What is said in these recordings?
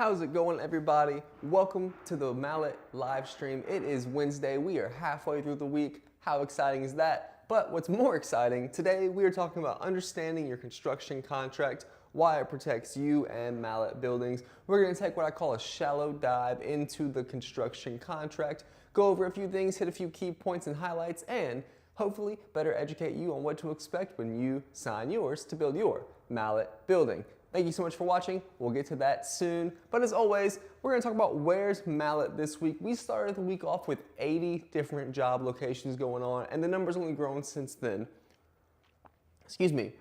How's it going, everybody? Welcome to the Mallet live stream. It is Wednesday. We are halfway through the week. How exciting is that? But what's more exciting, today we are talking about understanding your construction contract, why it protects you and Mallet buildings. We're going to take what I call a shallow dive into the construction contract, go over a few things, hit a few key points and highlights, and hopefully better educate you on what to expect when you sign yours to build your Mallet building. Thank you so much for watching. We'll get to that soon. But as always, we're going to talk about where's Mallet this week. We started the week off with 80 different job locations going on, and the number's only grown since then. Excuse me.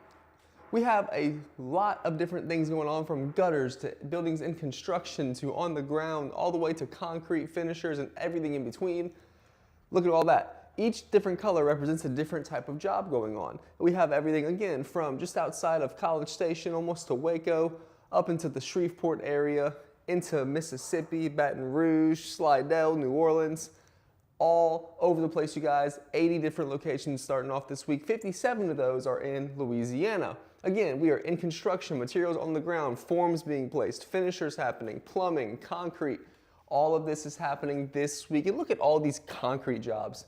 We have a lot of different things going on, from gutters to buildings in construction to on the ground, all the way to concrete finishers and everything in between. Look at all that. Each different color represents a different type of job going on. We have everything, again, from just outside of College Station, almost to Waco, up into the Shreveport area, into Mississippi, Baton Rouge, Slidell, New Orleans, all over the place, you guys. 80 different locations starting off this week. 57 of those are in Louisiana. Again, we are in construction, materials on the ground, forms being placed, finishers happening, plumbing, concrete. All of this is happening this week. And look at all these concrete jobs.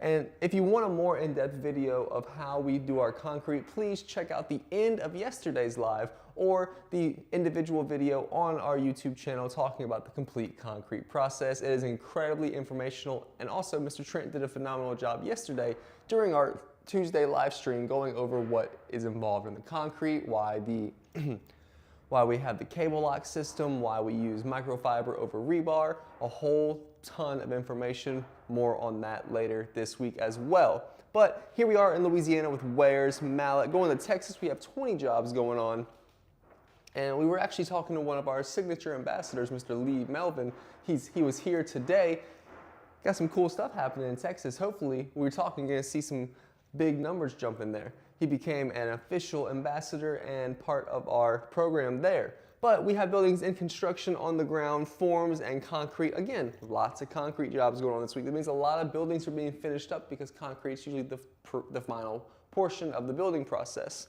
And if you want a more in-depth video of how we do our concrete, please check out the end of yesterday's live or the individual video on our YouTube channel talking about the complete concrete process. It is incredibly informational, and also Mr. Trent did a phenomenal job yesterday during our Tuesday live stream going over what is involved in the concrete, why we have the cable lock system, why we use microfiber over rebar, a whole ton of information. More on that later this week as well. But here we are in Louisiana with where's Mallet. Going to Texas, we have 20 jobs going on. And we were actually talking to one of our signature ambassadors, Mr. Lee Melvin. He was here today. Got some cool stuff happening in Texas. Hopefully, we were talking, going to see some big numbers jump in there. He became an official ambassador and part of our program there. But we have buildings in construction, on the ground, forms, and concrete. Again, lots of concrete jobs going on this week. That means a lot of buildings are being finished up because concrete is usually the final portion of the building process.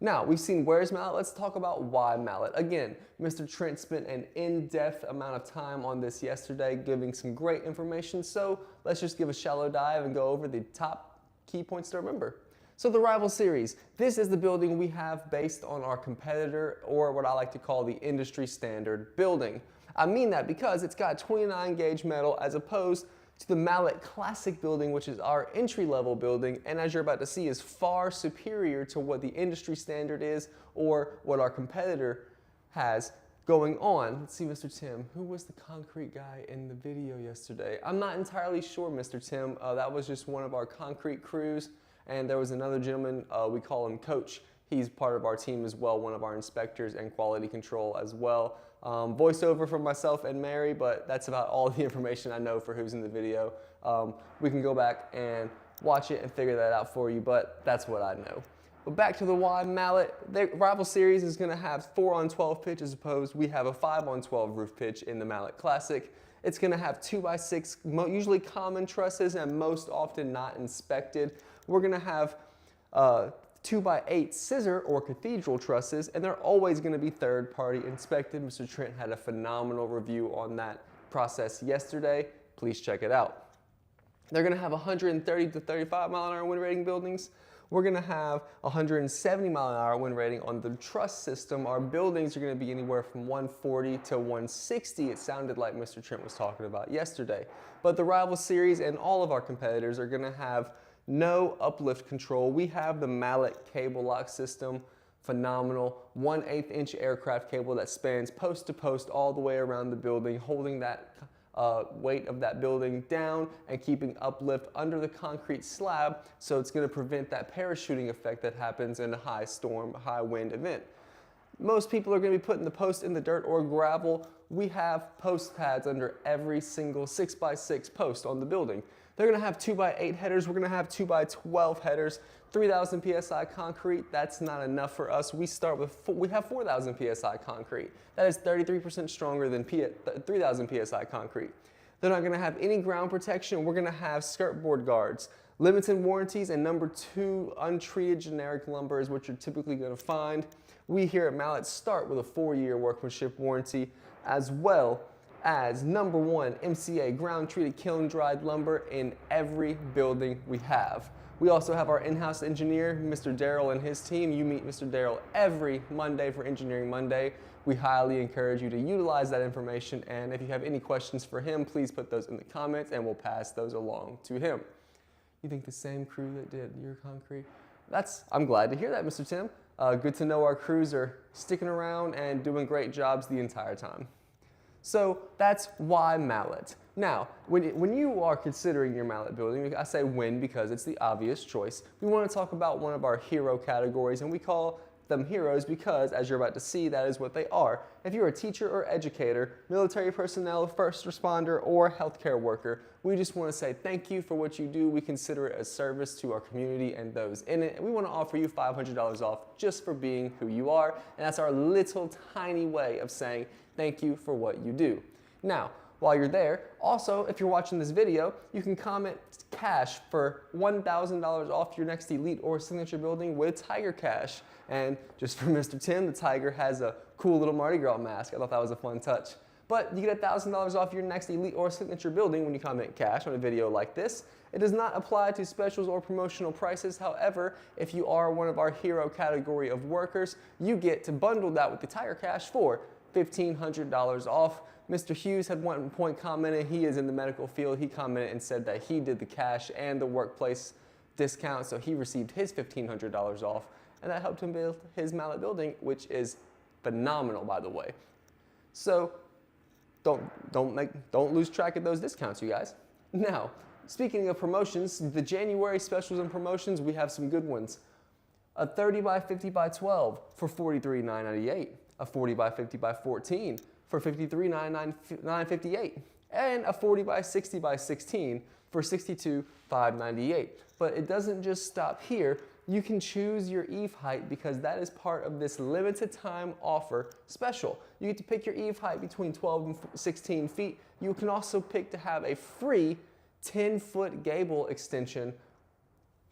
Now, we've seen where's Mallet. Let's talk about why Mallet. Again, Mr. Trent spent an in-depth amount of time on this yesterday, giving some great information. So let's just give a shallow dive and go over the top key points to remember. So the Rival Series, this is the building we have based on our competitor, or what I like to call the industry standard building. I mean that because it's got 29 gauge metal as opposed to the Mallet Classic building, which is our entry-level building, and as you're about to see is far superior to what the industry standard is or what our competitor has going on. Let's see, Mr. Tim, who was the concrete guy in the video yesterday? I'm not entirely sure, Mr. Tim. That was just one of our concrete crews. And there was another gentleman, we call him Coach. He's part of our team as well, one of our inspectors and quality control as well. Voiceover from myself and Mary, but that's about all the information I know for who's in the video. We can go back and watch it and figure that out for you, but that's what I know. But back to the why Mallet. The Rival Series is gonna have 4-on-12 pitch as opposed we have a 5-on-12 roof pitch in the Mallet Classic. It's gonna have 2x6, usually common trusses and most often not inspected. We're gonna have 2x8 scissor or cathedral trusses, and they're always gonna be third-party inspected. Mr. Trent had a phenomenal review on that process yesterday. Please check it out. They're gonna have 130 to 35 mile an hour wind rating buildings. We're gonna have 170 mile an hour wind rating on the truss system. Our buildings are gonna be anywhere from 140 to 160. It sounded like Mr. Trent was talking about yesterday. But the Rival Series and all of our competitors are gonna have no uplift control. We have the Mallet cable lock system, phenomenal, 1/8 inch aircraft cable that spans post to post all the way around the building, holding that weight of that building down and keeping uplift under the concrete slab, so it's going to prevent that parachuting effect that happens in a high storm, high wind event. Most people are going to be putting the post in the dirt or gravel. We have post pads under every single 6x6 post on the building. They're going to have 2x8 headers. We're going to have 2x12 headers. 3,000 PSI concrete, that's not enough for us. We have 4,000 PSI concrete. That is 33% stronger than 3,000 PSI concrete. They're not gonna have any ground protection. We're gonna have skirt board guards. Limited warranties, and number 2, untreated generic lumber is what you're typically going to find. We here at Mallet start with a 4-year workmanship warranty, as well as number 1, MCA ground treated kiln dried lumber in every building we have. We also have our in-house engineer, Mr. Darryl, and his team. You meet Mr. Darryl every Monday for Engineering Monday. We highly encourage you to utilize that information, and if you have any questions for him, please put those in the comments and we'll pass those along to him. You think the same crew that did your concrete? I'm glad to hear that, Mr. Tim. Good to know our crews are sticking around and doing great jobs the entire time. So that's why Mallet. Now, when you are considering your Mallet building, I say when because it's the obvious choice, we want to talk about one of our hero categories, and we call them heroes because, as you're about to see, that is what they are. If you're a teacher or educator, military personnel, first responder, or healthcare worker, we just want to say thank you for what you do. We consider it a service to our community and those in it, and we want to offer you $500 off just for being who you are, and that's our little tiny way of saying thank you for what you do. Now, while you're there, also, if you're watching this video, you can comment cash for $1,000 off your next Elite or Signature building with Tiger Cash. And just for Mr. Tim, the Tiger has a cool little Mardi Gras mask. I thought that was a fun touch. But you get $1,000 off your next Elite or Signature building when you comment cash on a video like this. It does not apply to specials or promotional prices. However, if you are one of our hero category of workers, you get to bundle that with the Tiger Cash for $1,500 off. Mr. Hughes had one point commented, he is in the medical field. He commented and said that he did the cash and the workplace discount, so he received his $1,500 off, and that helped him build his Mallet building, which is phenomenal, by the way. So don't lose track of those discounts, you guys. Now, speaking of promotions, the January specials and promotions, we have some good ones. A 30 by 50 by 12 for $43,998. A 40 by 50 by 14 for $53,958, and a 40 by 60 by 16 for $62,598. But it doesn't just stop here. You can choose your eave height because that is part of this limited time offer special. You get to pick your eave height between 12 and 16 feet. You can also pick to have a free 10-foot gable extension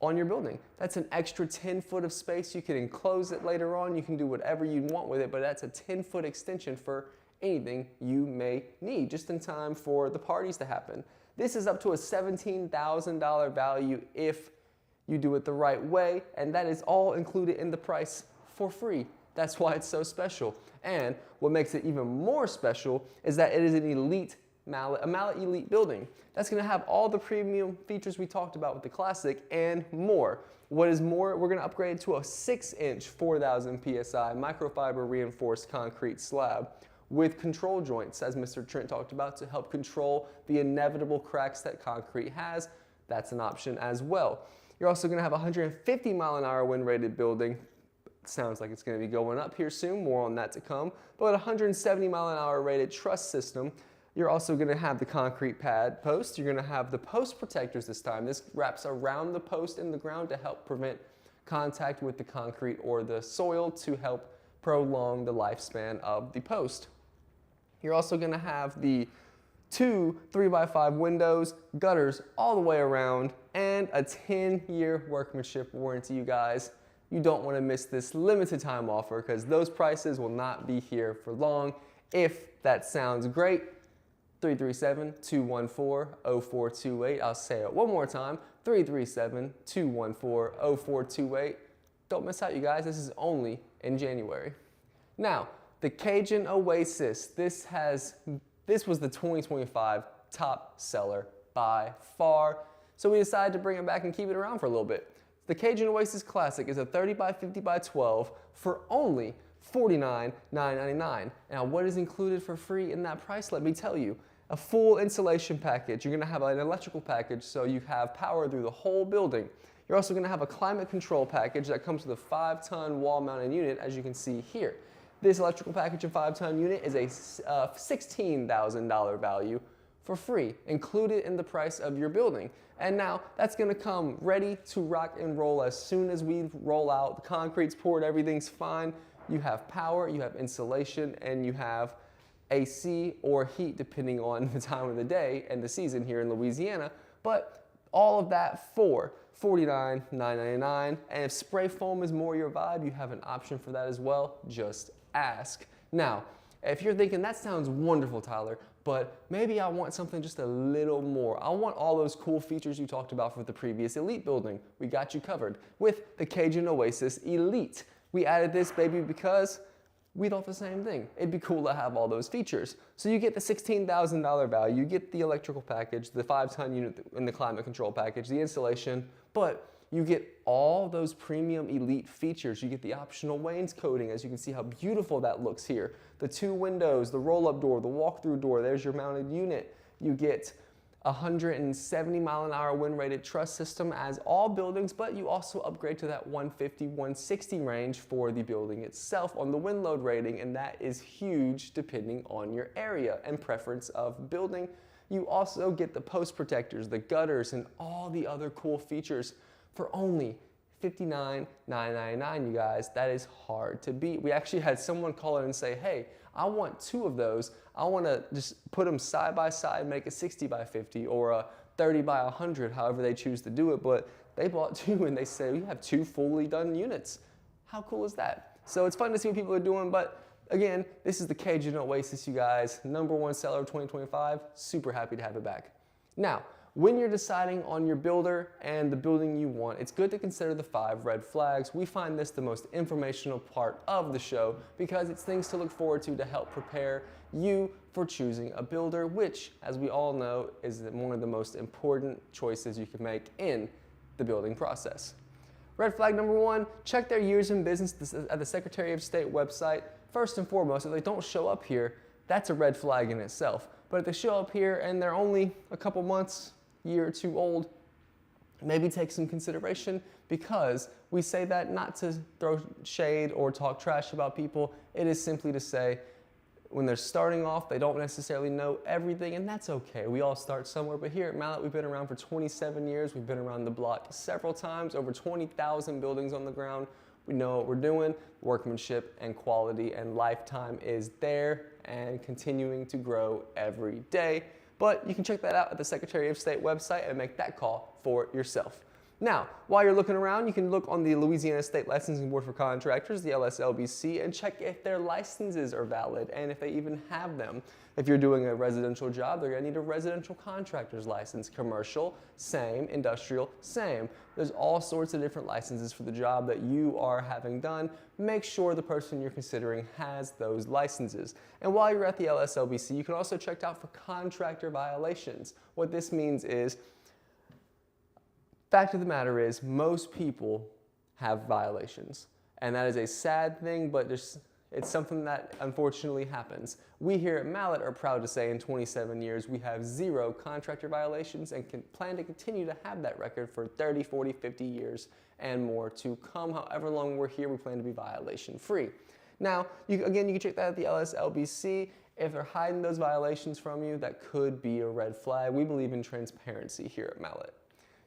on your building. That's an extra 10 foot of space. You can enclose it later on. You can do whatever you want with it, but that's a 10-foot extension for anything you may need just in time for the parties to happen. This is up to a $17,000 value if you do it the right way, and that is all included in the price for free. That's why it's so special. And what makes it even more special is that it is an elite Mallet, a Mallet Elite building. That's going to have all the premium features we talked about with the Classic and more. What is more, we're going to upgrade to a 6-inch 4,000 PSI microfiber reinforced concrete slab with control joints, as Mr. Trent talked about, to help control the inevitable cracks that concrete has. That's an option as well. You're also going to have a 150-mile-an-hour wind-rated building. Sounds like it's going to be going up here soon. More on that to come. But a 170-mile-an-hour rated truss system. You're also going to have the concrete pad post. You're going to have the post protectors this time. This wraps around the post in the ground to help prevent contact with the concrete or the soil to help prolong the lifespan of the post. You're also going to have the 2 3x5 windows, gutters all the way around, and a 10-year workmanship warranty, you guys. You don't want to miss this limited time offer because those prices will not be here for long. If that sounds great, 337-214-0428. I'll say it one more time, 337-214-0428. Don't miss out, you guys. This is only in January. Now, the Cajun Oasis. This was the 2025 top seller by far. So we decided to bring it back and keep it around for a little bit. The Cajun Oasis Classic is a 30 by 50 by 12 for only $49,999. Now, what is included for free in that price? Let me tell you. A full insulation package. You're going to have an electrical package so you have power through the whole building. You're also going to have a climate control package that comes with a 5-ton wall-mounted unit, as you can see here. This electrical package and 5-ton unit is a $16,000 value for free, included in the price of your building. And now that's going to come ready to rock and roll as soon as we roll out. The concrete's poured, everything's fine. You have power, you have insulation, and you have AC or heat depending on the time of the day and the season here in Louisiana. But all of that for $49,999. And if spray foam is more your vibe, you have an option for that as well. Just ask. Now, if you're thinking, that sounds wonderful, Tyler, but maybe I want something just a little more. I want all those cool features you talked about for the previous Elite building. We got you covered with the Cajun Oasis Elite. We added this baby because we thought the same thing. It'd be cool to have all those features. So you get the $16,000 value, you get the electrical package, the 5-ton unit and the climate control package, the installation, but you get all those premium Elite features. You get the optional wainscoting, as you can see how beautiful that looks here. The 2 windows, the roll-up door, the walk-through door, there's your mounted unit. You get 170-mile-an-hour wind-rated truss system as all buildings, but you also upgrade to that 150, 160 range for the building itself on the wind load rating, and that is huge depending on your area and preference of building. You also get the post protectors, the gutters, and all the other cool features for only $59,999, you guys. That is hard to beat. We actually had someone call in and say, hey, I want 2 of those. I want to just put them side by side, make a 60 by 50 or a 30 by 100, however they choose to do it. But they bought 2 and they say, we have 2 fully done units. How cool is that? So it's fun to see what people are doing, but again, this is the Cajun Oasis, you guys. #1 seller of 2025. Super happy to have it back. Now, when you're deciding on your builder and the building you want, it's good to consider the 5 red flags. We find this the most informational part of the show because it's things to look forward to help prepare you for choosing a builder, which, as we all know, is one of the most important choices you can make in the building process. Red flag #1, check their years in business at the Secretary of State website. First and foremost, if they don't show up here, that's a red flag in itself. But if they show up here and they're only a couple months, year or 2 old, maybe take some consideration, because we say that not to throw shade or talk trash about people. It is simply to say when they're starting off, they don't necessarily know everything, and that's okay. We all start somewhere, but here at Mallet, we've been around for 27 years. We've been around the block several times, over 20,000 buildings on the ground. We know what we're doing. Workmanship and quality and lifetime is there and continuing to grow every day. But you can check that out at the Secretary of State website and make that call for yourself. Now, while you're looking around, you can look on the Louisiana State Licensing Board for Contractors, the LSLBC, and check if their licenses are valid and if they even have them. If you're doing a residential job, they're going to need a residential contractor's license. Commercial, same. Industrial, same. There's all sorts of different licenses for the job that you are having done. Make sure the person you're considering has those licenses. And while you're at the LSLBC, you can also check out for contractor violations. What this means is, fact of the matter is, most people have violations. And that is a sad thing, but it's something that unfortunately happens. We here at Mallet are proud to say in 27 years we have 0 contractor violations and can plan to continue to have that record for 30, 40, 50 years and more to come. However long we're here, we plan to be violation free. Now, you can check that at the LSLBC. If they're hiding those violations from you, that could be a red flag. We believe in transparency here at Mallet.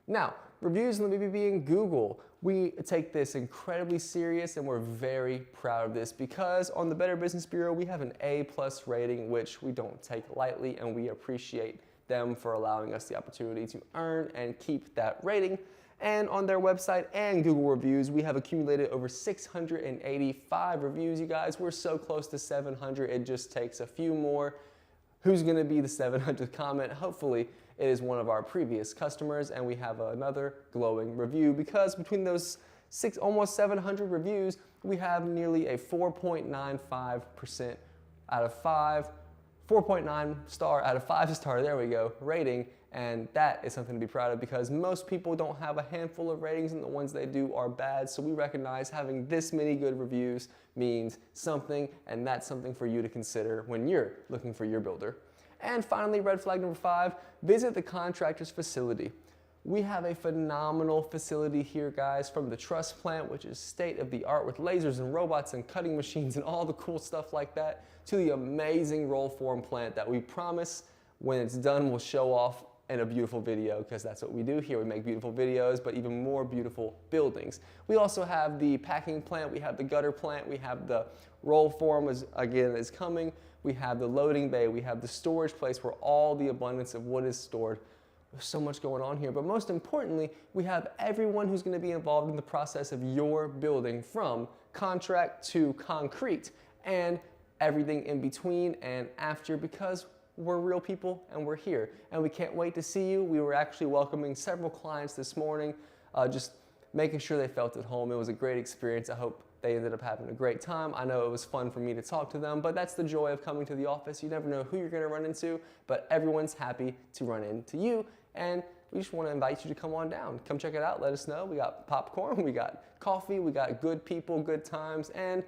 Now, reviews in the BBB and Google. We take this incredibly serious and we're very proud of this because on the Better Business Bureau, we have an A+ rating, which we don't take lightly, and we appreciate them for allowing us the opportunity to earn and keep that rating. And on their website and Google reviews, we have accumulated over 685 reviews, you guys. We're so close to 700, it just takes a few more. Who's gonna be the 700th comment? Hopefully, it is one of our previous customers, and we have another glowing review because between those almost 700 reviews, we have nearly a 4.95% out of 5, 4.9 star out of 5 star, there we go, rating. And that is something to be proud of because most people don't have a handful of ratings, and the ones they do are bad. So we recognize having this many good reviews means something, and that's something for you to consider when you're looking for your builder. And finally, red flag #5, visit the contractor's facility. We have a phenomenal facility here, guys, from the truss plant, which is state of the art with lasers and robots and cutting machines and all the cool stuff like that, to the amazing roll form plant that we promise when it's done we'll show off in a beautiful video, because that's what we do here. We make beautiful videos, but even more beautiful buildings. We also have the packing plant, we have the gutter plant, we have the roll form is coming, we have the loading bay, we have the storage place where all the abundance of wood is stored. There's so much going on here, but most importantly, we have everyone who's going to be involved in the process of your building, from contract to concrete and everything in between and after, because we're real people and we're here and we can't wait to see you. We were actually welcoming several clients this morning, just making sure they felt at home. It was a great experience. I hope they ended up having a great time. I know it was fun for me to talk to them, but that's the joy of coming to the office. You never know who you're going to run into, but everyone's happy to run into you, and we just want to invite you to come on down. Come check it out. Let us know. We got popcorn, we got coffee, we got good people, good times, and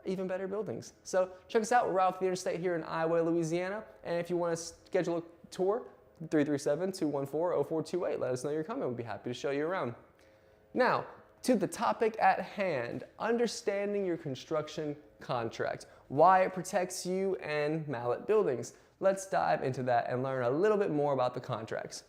even better buildings. So check us out. We're out off the interstate here in Iowa, Louisiana, and if you want to schedule a tour, 337-214-0428. Let us know you're coming. We'll be happy to show you around. Now, to the topic at hand, understanding your construction contract, why it protects you and Mallet Buildings. Let's dive into that and learn a little bit more about the contracts.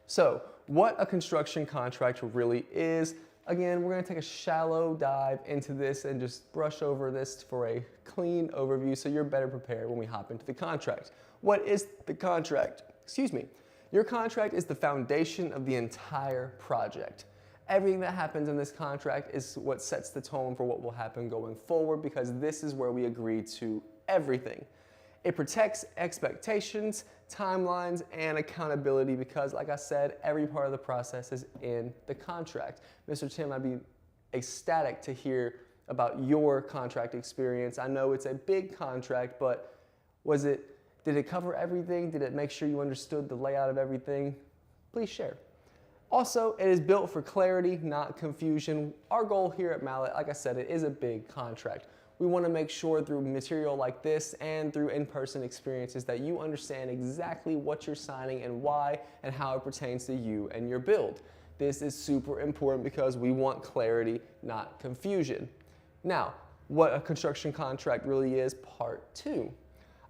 So, what a construction contract really is. Again, we're going to take a shallow dive into this and just brush over this for a clean overview so you're better prepared when we hop into the contract. What is the contract? Excuse me. Your contract is the foundation of the entire project. Everything that happens in this contract is what sets the tone for what will happen going forward, because this is where we agree to everything. It protects expectations, timelines, and accountability because, like I said, every part of the process is in the contract. Mr. Tim, I'd be ecstatic to hear about your contract experience. I know it's a big contract, but did it cover everything? Did it make sure you understood the layout of everything? Please share. Also, it is built for clarity, not confusion. Our goal here at Mallet, like I said, it is a big contract. We want to make sure through material like this and through in-person experiences that you understand exactly what you're signing and why and how it pertains to you and your build. This is super important because we want clarity, not confusion. Now, what a construction contract really is, part 2.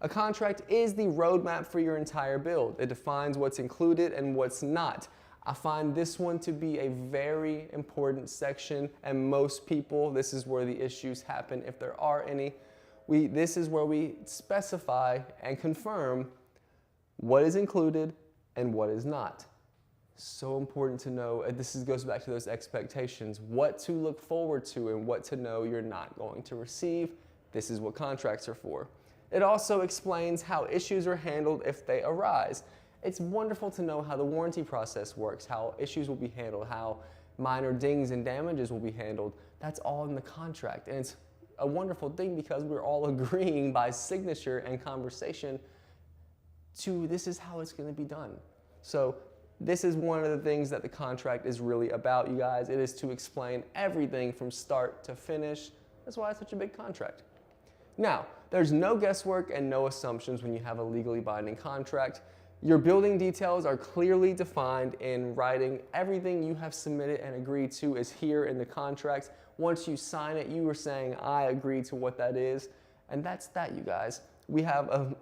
A contract is the roadmap for your entire build. It defines what's included and what's not. I find this one to be a very important section, and most people, this is where the issues happen if there are any. This is where we specify and confirm what is included and what is not. So important to know, goes back to those expectations, what to look forward to and what to know you're not going to receive. This is what contracts are for. It also explains how issues are handled if they arise. It's wonderful to know how the warranty process works, how issues will be handled, how minor dings and damages will be handled. That's all in the contract. And it's a wonderful thing because we're all agreeing by signature and conversation to this is how it's going to be done. So this is one of the things that the contract is really about, you guys. It is to explain everything from start to finish. That's why it's such a big contract. Now, there's no guesswork and no assumptions when you have a legally binding contract. Your building details are clearly defined in writing. Everything you have submitted and agreed to is here in the contract. Once you sign it, you are saying, I agree to what that is. And that's that, you guys. We have a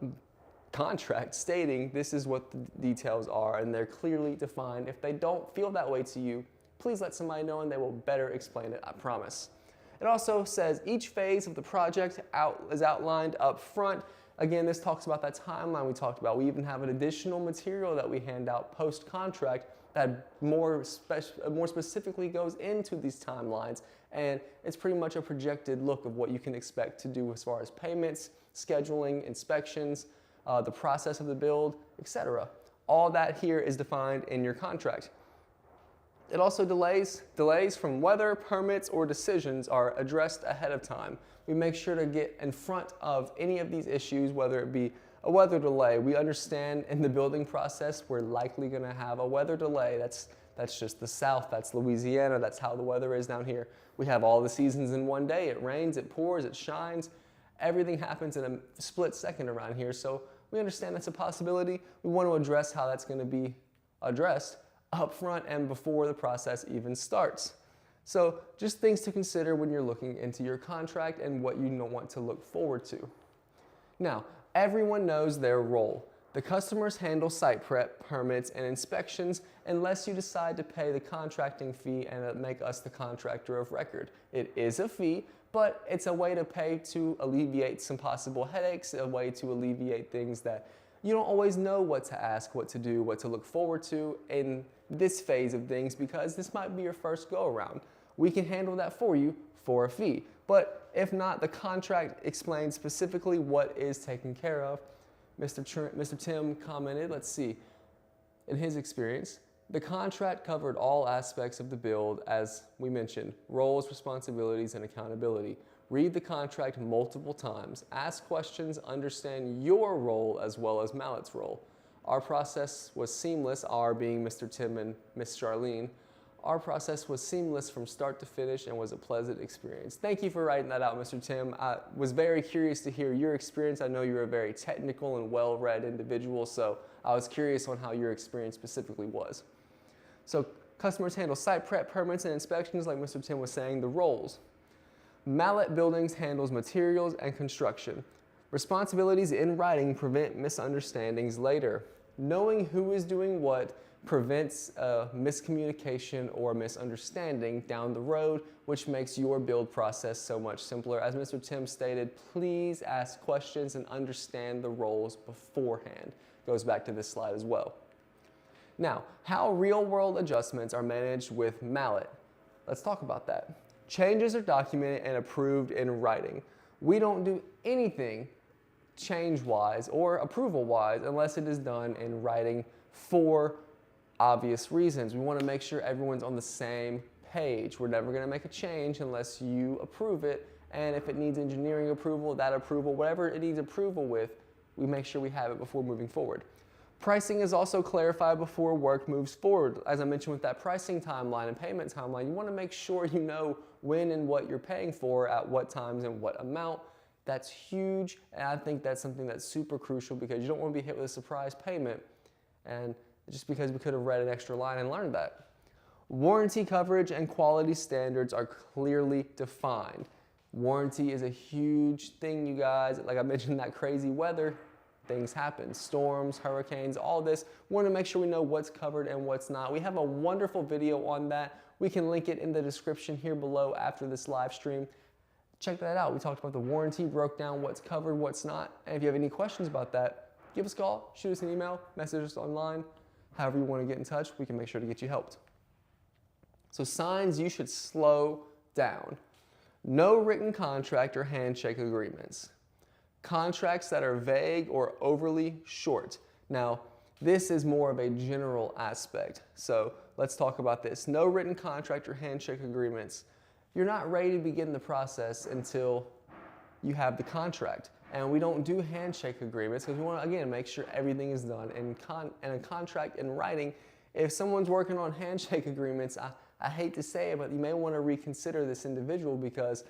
contract stating this is what the details are, and they're clearly defined. If they don't feel that way to you, please let somebody know and they will better explain it, I promise. It also says each phase of the project is outlined up front. Again, this talks about that timeline we talked about. We even have an additional material that we hand out post-contract that more specifically goes into these timelines, and it's pretty much a projected look of what you can expect to do as far as payments, scheduling, inspections, the process of the build, etc. All that here is defined in your contract. It also delays from weather, permits, or decisions are addressed ahead of time. We make sure to get in front of any of these issues, whether it be a weather delay. We understand in the building process we're likely going to have a weather delay. That's just the South, that's Louisiana, that's how the weather is down here. We have all the seasons in one day. It rains, it pours, it shines. Everything happens in a split second around here, so we understand that's a possibility. We want to address how that's going to be addressed up front and before the process even starts. So just things to consider when you're looking into your contract and what you want to look forward to. Now, everyone knows their role. The customers handle site prep, permits, and inspections unless you decide to pay the contracting fee and make us the contractor of record. It is a fee, but it's a way to pay to alleviate some possible headaches, a way to alleviate things that you don't always know what to ask, what to do, what to look forward to in this phase of things because this might be your first go around. We can handle that for you for a fee. But if not, the contract explains specifically what is taken care of. Mr. Tim commented, let's see, in his experience, the contract covered all aspects of the build, as we mentioned, roles, responsibilities, and accountability. Read the contract multiple times, ask questions, understand your role as well as Mallet's role. Our process was seamless, our being Mr. Tim and Miss Charlene. Our process was seamless from start to finish and was a pleasant experience. Thank you for writing that out, Mr. Tim. I was very curious to hear your experience. I know you're a very technical and well-read individual, so I was curious on how your experience specifically was. So customers handle site prep, permits, and inspections, like Mr. Tim was saying. The roles. Mallet Buildings handles materials and construction. Responsibilities in writing prevent misunderstandings later. Knowing who is doing what prevents miscommunication or misunderstanding down the road, which makes your build process so much simpler. As Mr. Tim stated, please ask questions and understand the roles beforehand. Goes back to this slide as well. Now, how real-world adjustments are managed with Mallet. Let's talk about that. Changes are documented and approved in writing. We don't do anything change-wise or approval-wise unless it is done in writing for obvious reasons. We want to make sure everyone's on the same page. We're never going to make a change unless you approve it, and if it needs engineering approval, that approval, whatever it needs approval with, we make sure we have it before moving forward. Pricing is also clarified before work moves forward. As I mentioned with that pricing timeline and payment timeline, you want to make sure you know when and what you're paying for, at what times and what amount. That's huge, and I think that's something that's super crucial because you don't want to be hit with a surprise payment, and just because we could have read an extra line and learned that. Warranty coverage and quality standards are clearly defined. Warranty is a huge thing, you guys. Like I mentioned, that crazy weather, things happen, storms, hurricanes, all this. We want to make sure we know what's covered and what's not. We have a wonderful video on that. We can link it in the description here below after this live stream. Check that out. We talked about the warranty, broke down what's covered, what's not. And if you have any questions about that, give us a call, shoot us an email, message us online. However you want to get in touch, we can make sure to get you helped. So signs you should slow down. No written contract or handshake agreements. Contracts that are vague or overly short. Now, this is more of a general aspect. So let's talk about this. No written contract or handshake agreements. You're not ready to begin the process until you have the contract. And we don't do handshake agreements because we want to, again, make sure everything is done in a contract in writing. If someone's working on handshake agreements, I hate to say it, but you may want to reconsider this individual because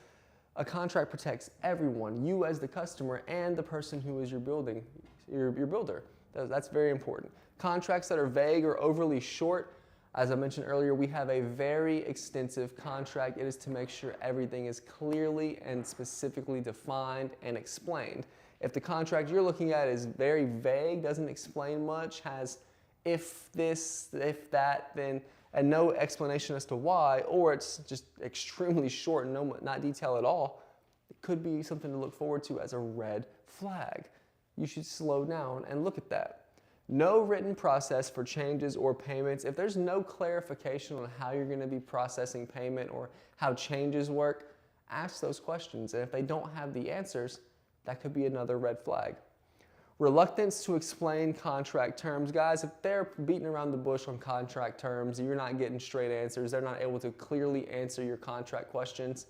a contract protects everyone, you as the customer and the person who is your builder. That's very important. Contracts that are vague or overly short, as I mentioned earlier, we have a very extensive contract. It is to make sure everything is clearly and specifically defined and explained. If the contract you're looking at is very vague, doesn't explain much, has if this, if that, then, and no explanation as to why, or it's just extremely short and not detail at all, it could be something to look forward to as a red flag. You should slow down and look at that. No written process for changes or payments. If there's no clarification on how you're going to be processing payment or how changes work, ask those questions. And if they don't have the answers, that could be another red flag. Reluctance to explain contract terms. Guys, if they're beating around the bush on contract terms, you're not getting straight answers, they're not able to clearly answer your contract questions,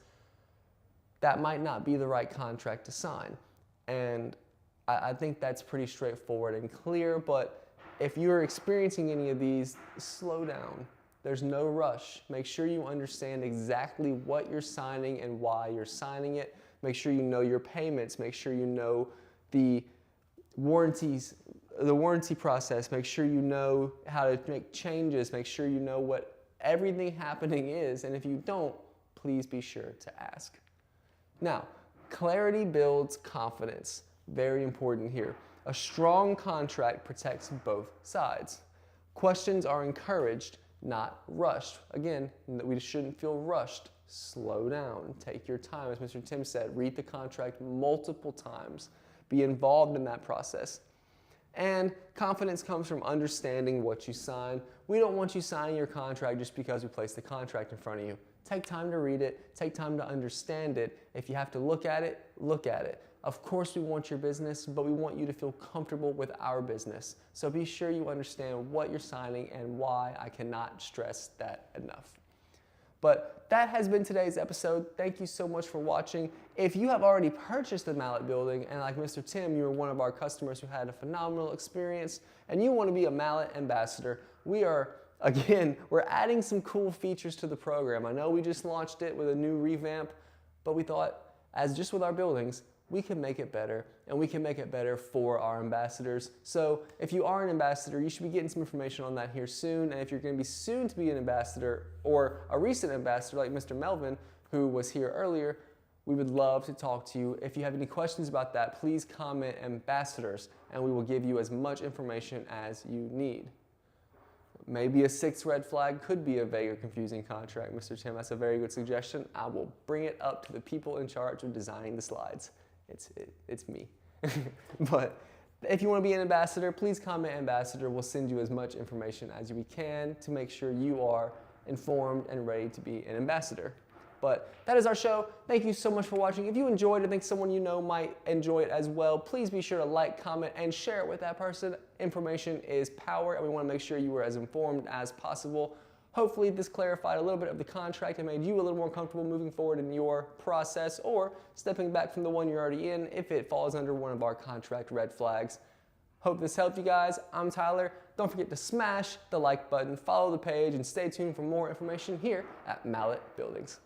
that might not be the right contract to sign. And I think that's pretty straightforward and clear, but if you're experiencing any of these, slow down. There's no rush. Make sure you understand exactly what you're signing and why you're signing it. Make sure you know your payments. Make sure you know the warranties, the warranty process. Make sure you know how to make changes. Make sure you know what everything happening is, and if you don't, please be sure to ask. Now, clarity builds confidence. Very important here. A strong contract protects both sides. Questions are encouraged, not rushed. Again, we shouldn't feel rushed. Slow down. Take your time. As Mr. Tim said, read the contract multiple times. Be involved in that process. And confidence comes from understanding what you sign. We don't want you signing your contract just because we placed the contract in front of you. Take time to read it, take time to understand it. If you have to look at it, look at it. Of course we want your business, but we want you to feel comfortable with our business. So be sure you understand what you're signing and why. I cannot stress that enough. But that has been today's episode. Thank you so much for watching. If you have already purchased the Mallet building, and like Mr. Tim, you were one of our customers who had a phenomenal experience, and you want to be a Mallet ambassador, we're adding some cool features to the program. I know we just launched it with a new revamp, but we thought, as just with our buildings, we can make it better, and we can make it better for our ambassadors. So if you are an ambassador, you should be getting some information on that here soon. And if you're going to be soon to be an ambassador or a recent ambassador like Mr. Melvin, who was here earlier, we would love to talk to you. If you have any questions about that, please comment ambassadors, and we will give you as much information as you need. Maybe a sixth red flag could be a vague or confusing contract, Mr. Tim. That's a very good suggestion. I will bring it up to the people in charge of designing the slides. It's me. But if you want to be an ambassador, please comment ambassador. We'll send you as much information as we can to make sure you are informed and ready to be an ambassador. But that is our show. Thank you so much for watching. If you enjoyed it, think someone you know might enjoy it as well, please be sure to like, comment, and share it with that person. Information is power, and we want to make sure you are as informed as possible. Hopefully this clarified a little bit of the contract and made you a little more comfortable moving forward in your process, or stepping back from the one you're already in if it falls under one of our contract red flags. Hope this helped you guys. I'm Tyler. Don't forget to smash the like button, follow the page, and stay tuned for more information here at Mallet Buildings.